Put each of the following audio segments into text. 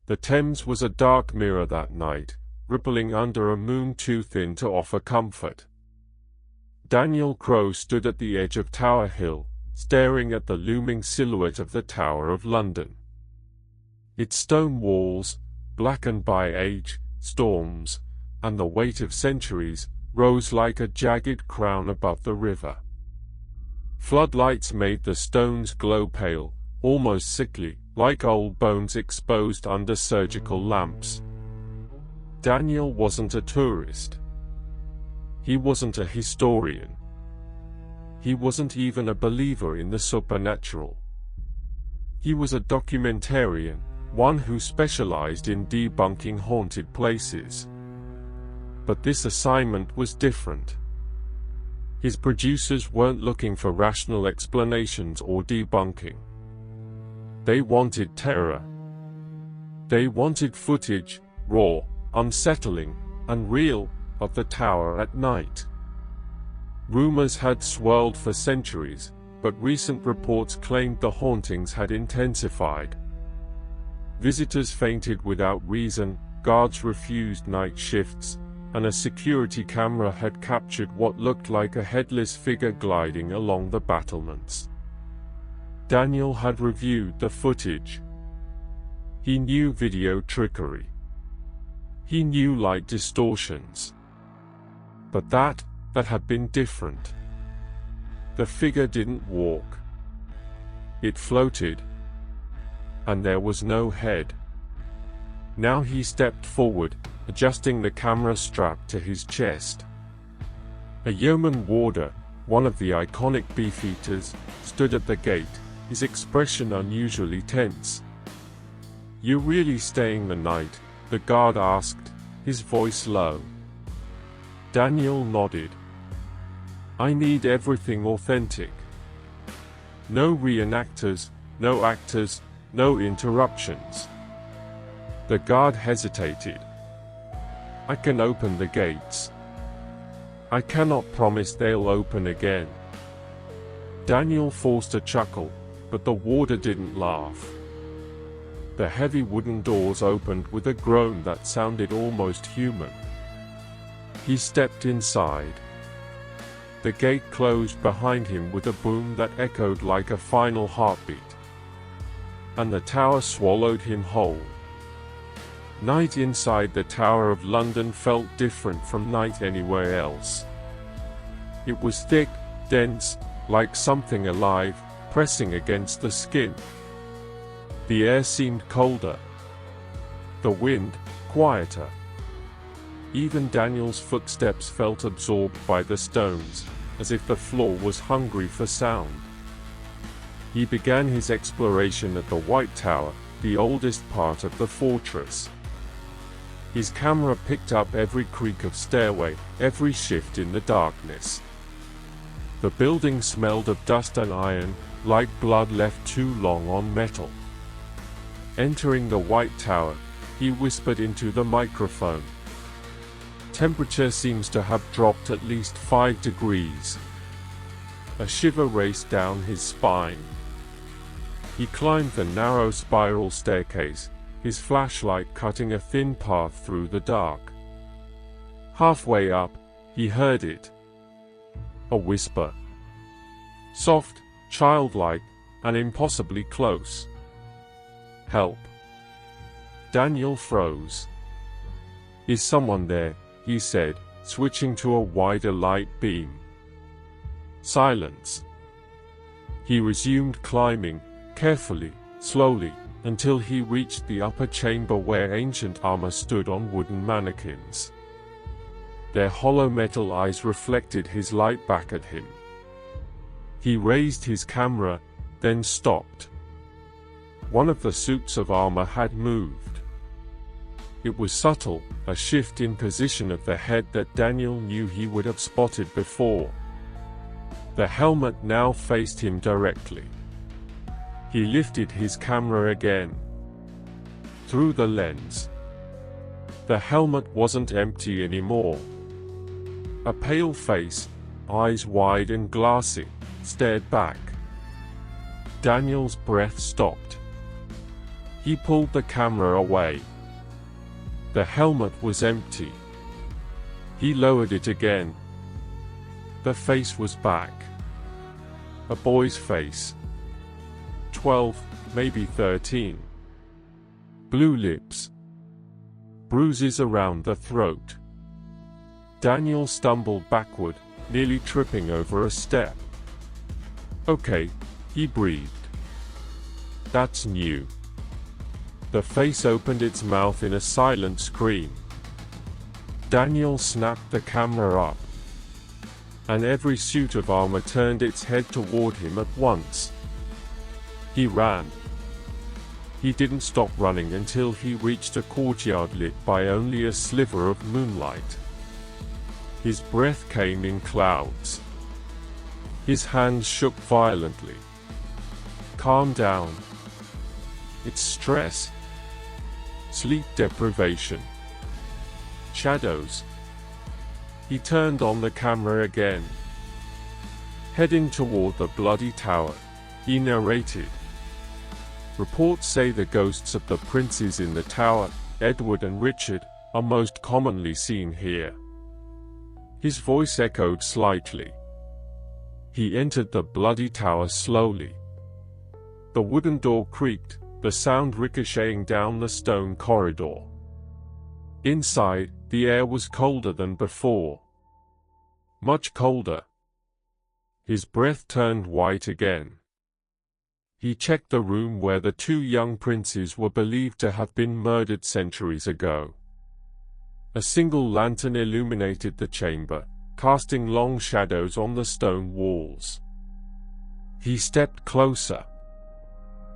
The Thames was a dark mirror that night, rippling under a moon too thin to offer comfort. Daniel Crowe stood at the edge of Tower Hill, staring at the looming silhouette of the Tower of London. Its stone walls, blackened by age, storms, and the weight of centuries, rose like a jagged crown above the river. Floodlights made the stones glow pale, almost sickly, like old bones exposed under surgical lamps. Daniel wasn't a tourist. He wasn't a historian. He wasn't even a believer in the supernatural. He was a documentarian, one who specialized in debunking haunted places. But this assignment was different. His producers weren't looking for rational explanations or debunking. They wanted terror. They wanted footage, raw, unsettling, and real, of the tower at night. Rumors had swirled for centuries, but recent reports claimed the hauntings had intensified. Visitors fainted without reason, guards refused night shifts, and a security camera had captured what looked like a headless figure gliding along the battlements. Daniel had reviewed the footage. He knew video trickery. He knew light distortions. But that had been different. The figure didn't walk. It floated. And there was no head. Now he stepped forward, adjusting the camera strap to his chest. A yeoman warder, one of the iconic beefeaters, stood at the gate, his expression unusually tense. "You really staying the night?" the guard asked, his voice low. Daniel nodded. "I need everything authentic. No reenactors, no actors, no interruptions." The guard hesitated. "I can open the gates. I cannot promise they'll open again." Daniel forced a chuckle, but the warder didn't laugh. The heavy wooden doors opened with a groan that sounded almost human. He stepped inside. The gate closed behind him with a boom that echoed like a final heartbeat. And the tower swallowed him whole. Night inside the Tower of London felt different from night anywhere else. It was thick, dense, like something alive, pressing against the skin. The air seemed colder. The wind, quieter. Even Daniel's footsteps felt absorbed by the stones, as if the floor was hungry for sound. He began his exploration at the White Tower, the oldest part of the fortress. His camera picked up every creak of stairway, every shift in the darkness. The building smelled of dust and iron, like blood left too long on metal. Entering the White Tower, he whispered into the microphone. "Temperature seems to have dropped at least 5 degrees. A shiver raced down his spine. He climbed the narrow spiral staircase, his flashlight cutting a thin path through the dark. Halfway up, he heard it. A whisper. Soft, childlike, and impossibly close. "Help." Daniel froze. "Is someone there?" he said, switching to a wider light beam. Silence. He resumed climbing, carefully, slowly, until he reached the upper chamber where ancient armor stood on wooden mannequins. Their hollow metal eyes reflected his light back at him. He raised his camera, then stopped. One of the suits of armor had moved. It was subtle, a shift in position of the head that Daniel knew he would have spotted before. The helmet now faced him directly. He lifted his camera again. Through the lens. The helmet wasn't empty anymore. A pale face, eyes wide and glassy, stared back. Daniel's breath stopped. He pulled the camera away. The helmet was empty. He lowered it again. The face was back. A boy's face. 12, maybe 13. Blue lips. Bruises around the throat. Daniel stumbled backward, nearly tripping over a step. Okay, he breathed. That's new. The face opened its mouth in a silent scream. Daniel snapped the camera up, and every suit of armor turned its head toward him at once. He ran. He didn't stop running until he reached a courtyard lit by only a sliver of moonlight. His breath came in clouds. His hands shook violently. Calm down. It's stress. Sleep deprivation. Shadows. He turned on the camera again. Heading toward the bloody tower, he narrated. Reports say the ghosts of the princes in the tower, Edward and Richard, are most commonly seen here. His voice echoed slightly. He entered the bloody tower slowly. The wooden door creaked, the sound ricocheting down the stone corridor. Inside, the air was colder than before. Much colder. His breath turned white again. He checked the room where the two young princes were believed to have been murdered centuries ago. A single lantern illuminated the chamber, casting long shadows on the stone walls. He stepped closer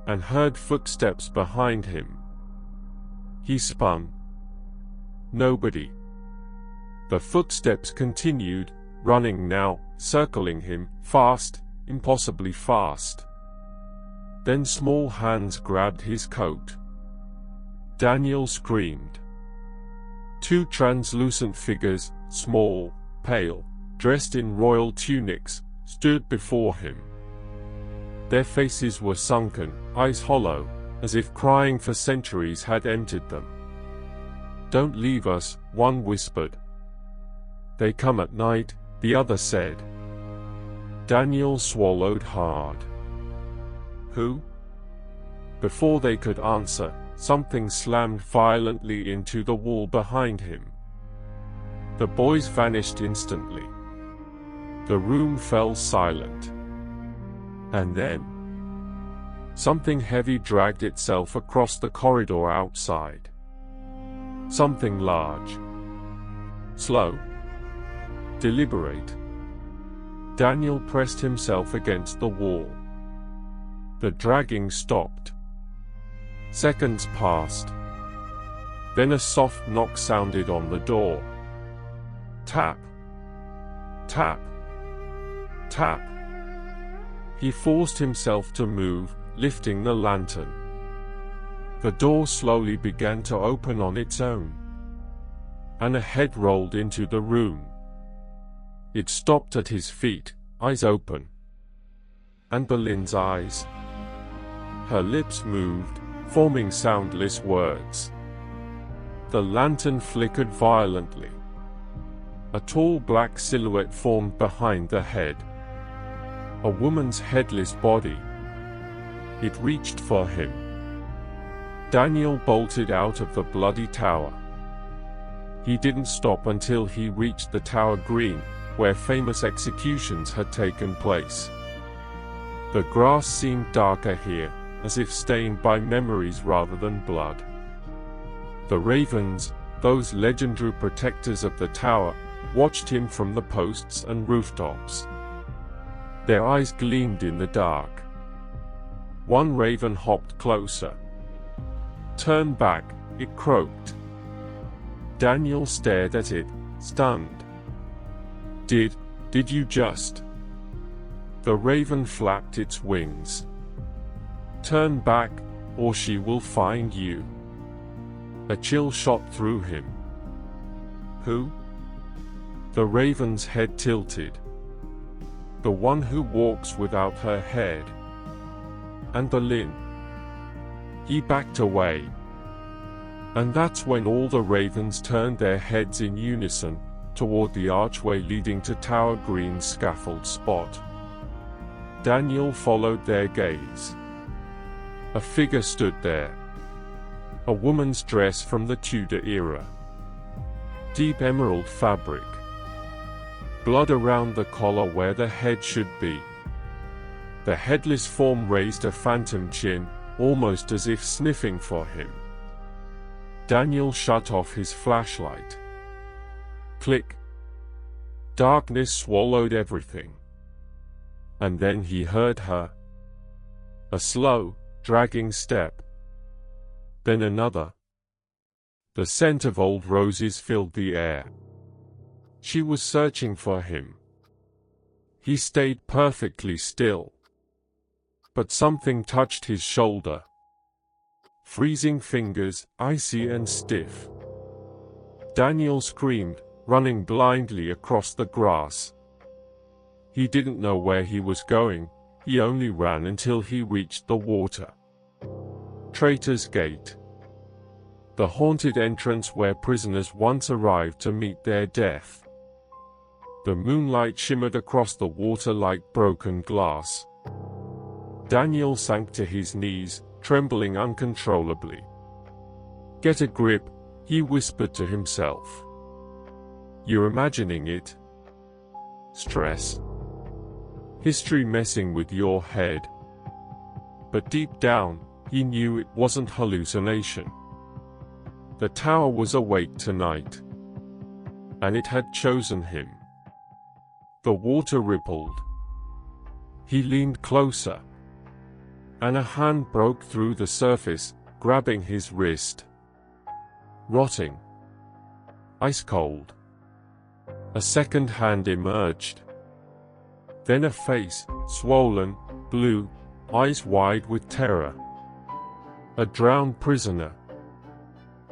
and heard footsteps behind him. He spun. Nobody. The footsteps continued, running now, circling him, fast, impossibly fast. Then small hands grabbed his coat. Daniel screamed. Two translucent figures, small, pale, dressed in royal tunics, stood before him. Their faces were sunken, eyes hollow, as if crying for centuries had entered them. "Don't leave us," one whispered. "They come at night," the other said. Daniel swallowed hard. Who? Before they could answer, something slammed violently into the wall behind him. The boys vanished instantly. The room fell silent. And then, something heavy dragged itself across the corridor outside. Something large. Slow. Deliberate. Daniel pressed himself against the wall. The dragging stopped. Seconds passed. Then a soft knock sounded on the door. Tap. Tap. Tap. He forced himself to move, lifting the lantern. The door slowly began to open on its own, and a head rolled into the room. It stopped at his feet, eyes open. And Boleyn's eyes. Her lips moved, forming soundless words. The lantern flickered violently. A tall black silhouette formed behind the head. A woman's headless body. It reached for him. Daniel bolted out of the bloody tower. He didn't stop until he reached the tower green, where famous executions had taken place. The grass seemed darker here, as if stained by memories rather than blood. The ravens, those legendary protectors of the tower, watched him from the posts and rooftops. Their eyes gleamed in the dark. One raven hopped closer. "Turn back," it croaked. Daniel stared at it, stunned. Did you just?" The raven flapped its wings. "Turn back, or she will find you." A chill shot through him. Who? The raven's head tilted. The one who walks without her head. And Boleyn. He backed away. And that's when all the ravens turned their heads in unison toward the archway leading to Tower Green's scaffold spot. Daniel followed their gaze. A figure stood there. A woman's dress from the Tudor era. Deep emerald fabric. Blood around the collar where the head should be. The headless form raised a phantom chin, almost as if sniffing for him. Daniel shut off his flashlight. Click. Darkness swallowed everything. And then he heard her. A slow, dragging step. Then another. The scent of old roses filled the air. She was searching for him. He stayed perfectly still. But something touched his shoulder. Freezing fingers, icy and stiff. Daniel screamed, running blindly across the grass. He didn't know where he was going, he only ran until he reached the water. Traitor's Gate. The haunted entrance where prisoners once arrived to meet their death. The moonlight shimmered across the water like broken glass. Daniel sank to his knees, trembling uncontrollably. Get a grip, he whispered to himself. You're imagining it. Stress. History messing with your head. But deep down, he knew it wasn't hallucination. The tower was awake tonight. And it had chosen him. The water rippled. He leaned closer. And a hand broke through the surface, grabbing his wrist. Rotting. Ice cold. A second hand emerged. Then a face, swollen, blue, eyes wide with terror. A drowned prisoner.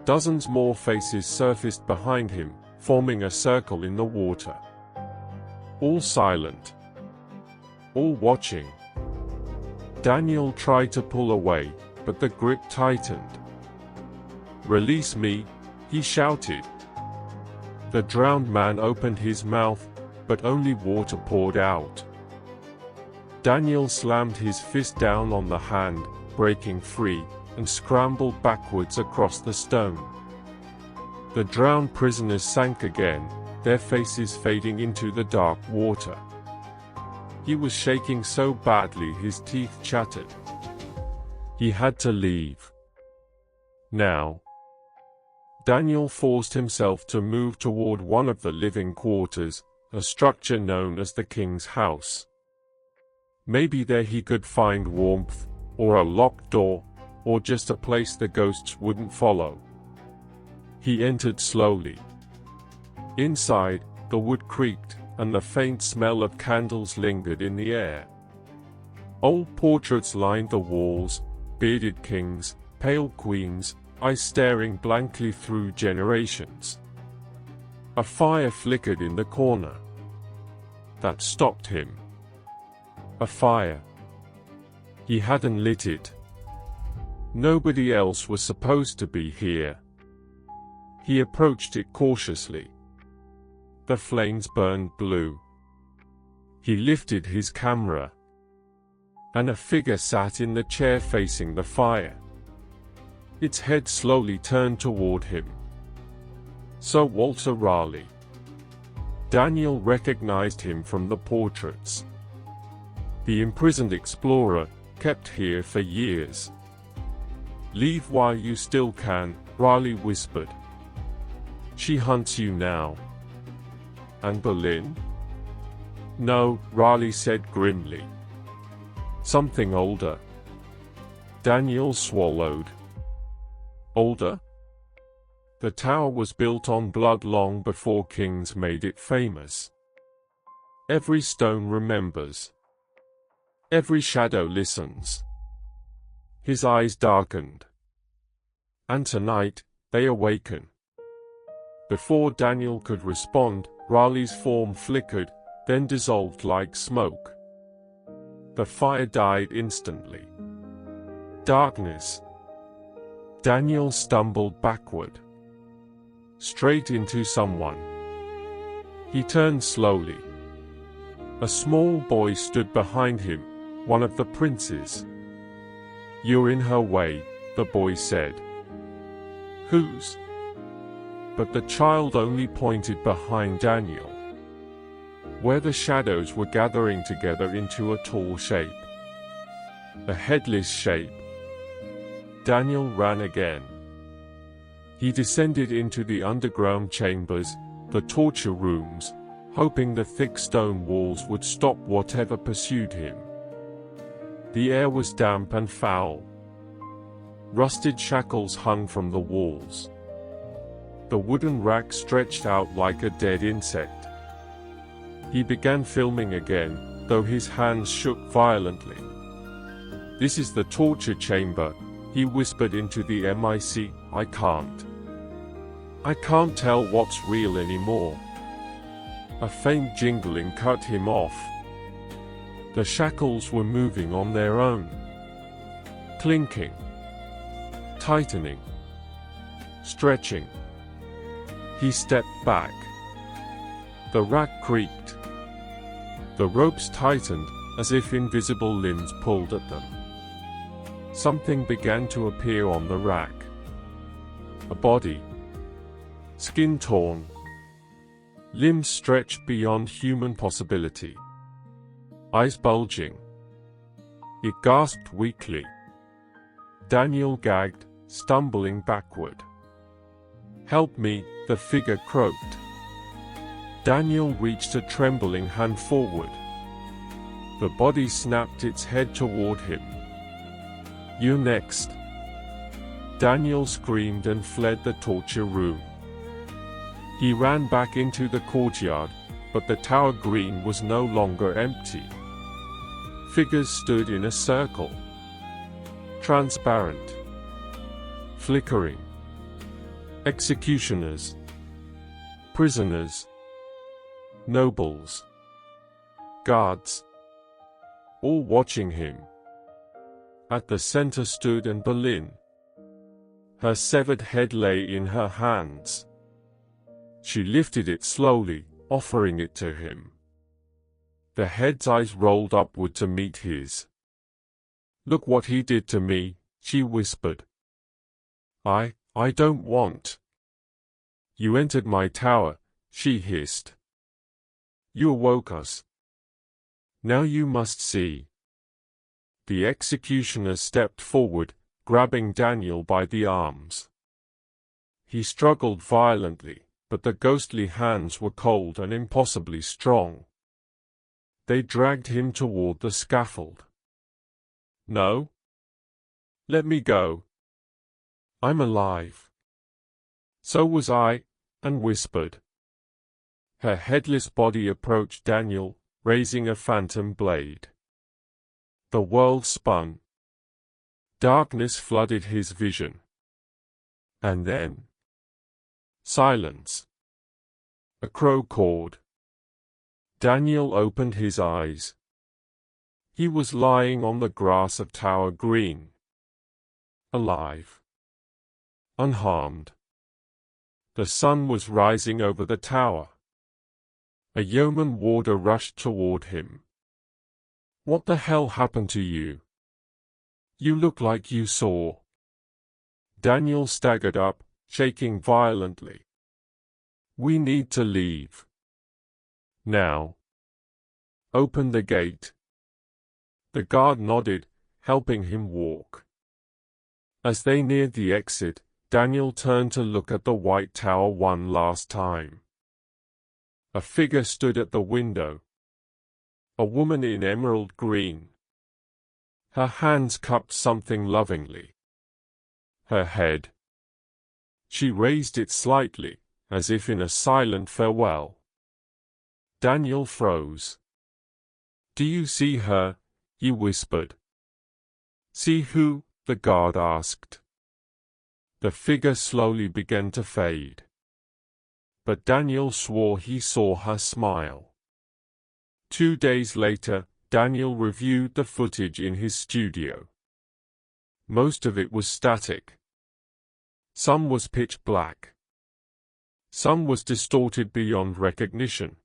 Dozens more faces surfaced behind him, forming a circle in the water. All silent. All watching. Daniel tried to pull away, but the grip tightened. Release me, he shouted. The drowned man opened his mouth, but only water poured out. Daniel slammed his fist down on the hand, breaking free, and scrambled backwards across the stone. The drowned prisoners sank again, their faces fading into the dark water. He was shaking so badly his teeth chattered. He had to leave. Now. Daniel forced himself to move toward one of the living quarters, a structure known as the King's House. Maybe there he could find warmth, or a locked door, or just a place the ghosts wouldn't follow. He entered slowly. Inside, the wood creaked, and the faint smell of candles lingered in the air. Old portraits lined the walls, bearded kings, pale queens, eyes staring blankly through generations. A fire flickered in the corner. That stopped him. A fire. He hadn't lit it. Nobody else was supposed to be here. He approached it cautiously. The flames burned blue. He lifted his camera. And a figure sat in the chair facing the fire. Its head slowly turned toward him. Sir Walter Raleigh. Daniel recognized him from the portraits. The imprisoned explorer, kept here for years. Leave while you still can, Raleigh whispered. She hunts you now. And Boleyn? No, Raleigh said grimly. Something older. Daniel swallowed. Older? The tower was built on blood long before kings made it famous. Every stone remembers. Every shadow listens. His eyes darkened. And tonight, they awaken. Before Daniel could respond, Raleigh's form flickered, then dissolved like smoke. The fire died instantly. Darkness. Daniel stumbled backward, straight into someone. He turned slowly. A small boy stood behind him, one of the princes. "You're in her way," the boy said. "Whose?" But the child only pointed behind Daniel, where the shadows were gathering together into a tall shape. A headless shape. Daniel ran again. He descended into the underground chambers, the torture rooms, hoping the thick stone walls would stop whatever pursued him. The air was damp and foul. Rusted shackles hung from the walls. The wooden rack stretched out like a dead insect. He began filming again, though his hands shook violently. "This is the torture chamber," he whispered into the mic. I can't tell what's real anymore." A faint jingling cut him off. The shackles were moving on their own. Clinking. Tightening. Stretching. He stepped back. The rack creaked. The ropes tightened, as if invisible limbs pulled at them. Something began to appear on the rack. A body. Skin torn. Limbs stretched beyond human possibility. Eyes bulging. It gasped weakly. Daniel gagged, stumbling backward. "Help me," the figure croaked. Daniel reached a trembling hand forward. The body snapped its head toward him. "You're next." Daniel screamed and fled the torture room. He ran back into the courtyard, but the tower green was no longer empty. Figures stood in a circle. Transparent. Flickering. Executioners. Prisoners. Nobles. Guards. All watching him. At the center stood Boleyn. Her severed head lay in her hands. She lifted it slowly, offering it to him. The head's eyes rolled upward to meet his. "Look what he did to me," she whispered. I don't want." "You entered my tower," she hissed. "You awoke us. Now you must see." The executioner stepped forward, grabbing Daniel by the arms. He struggled violently, but the ghostly hands were cold and impossibly strong. They dragged him toward the scaffold. "No. Let me go. I'm alive." "So was I," and whispered. Her headless body approached Daniel, raising a phantom blade. The world spun. Darkness flooded his vision. And then silence. A crow cawed. Daniel opened his eyes. He was lying on the grass of Tower Green. Alive. Unharmed. The sun was rising over the tower. A yeoman warder rushed toward him. "What the hell happened to you? You look like you saw." Daniel staggered up, shaking violently. "We need to leave. Now. Open the gate." The guard nodded, helping him walk. As they neared the exit, Daniel turned to look at the White Tower one last time. A figure stood at the window. A woman in emerald green. Her hands cupped something lovingly. Her head. She raised it slightly, as if in a silent farewell. Daniel froze. "Do you see her?" he whispered. "See who?" the guard asked. The figure slowly began to fade. But Daniel swore he saw her smile. 2 days later, Daniel reviewed the footage in his studio. Most of it was static. Some was pitch black. Some was distorted beyond recognition.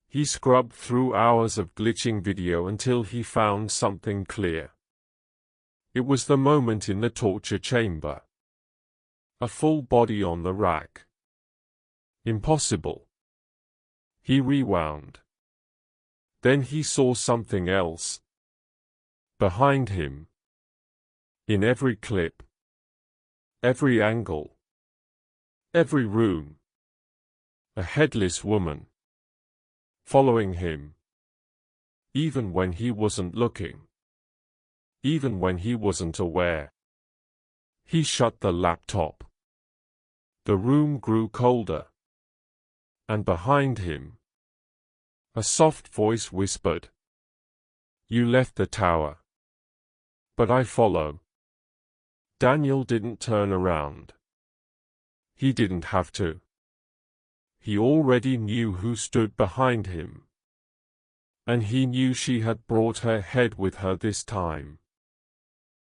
He scrubbed through hours of glitching video until he found something clear. It was the moment in the torture chamber. A full body on the rack. Impossible. He rewound. Then he saw something else. Behind him. In every clip. Every angle. Every room. A headless woman. Following him. Even when he wasn't looking. Even when he wasn't aware. He shut the laptop. The room grew colder. And behind him, a soft voice whispered, "You left the tower. But I follow." Daniel didn't turn around. He didn't have to. He already knew who stood behind him. And he knew she had brought her head with her this time.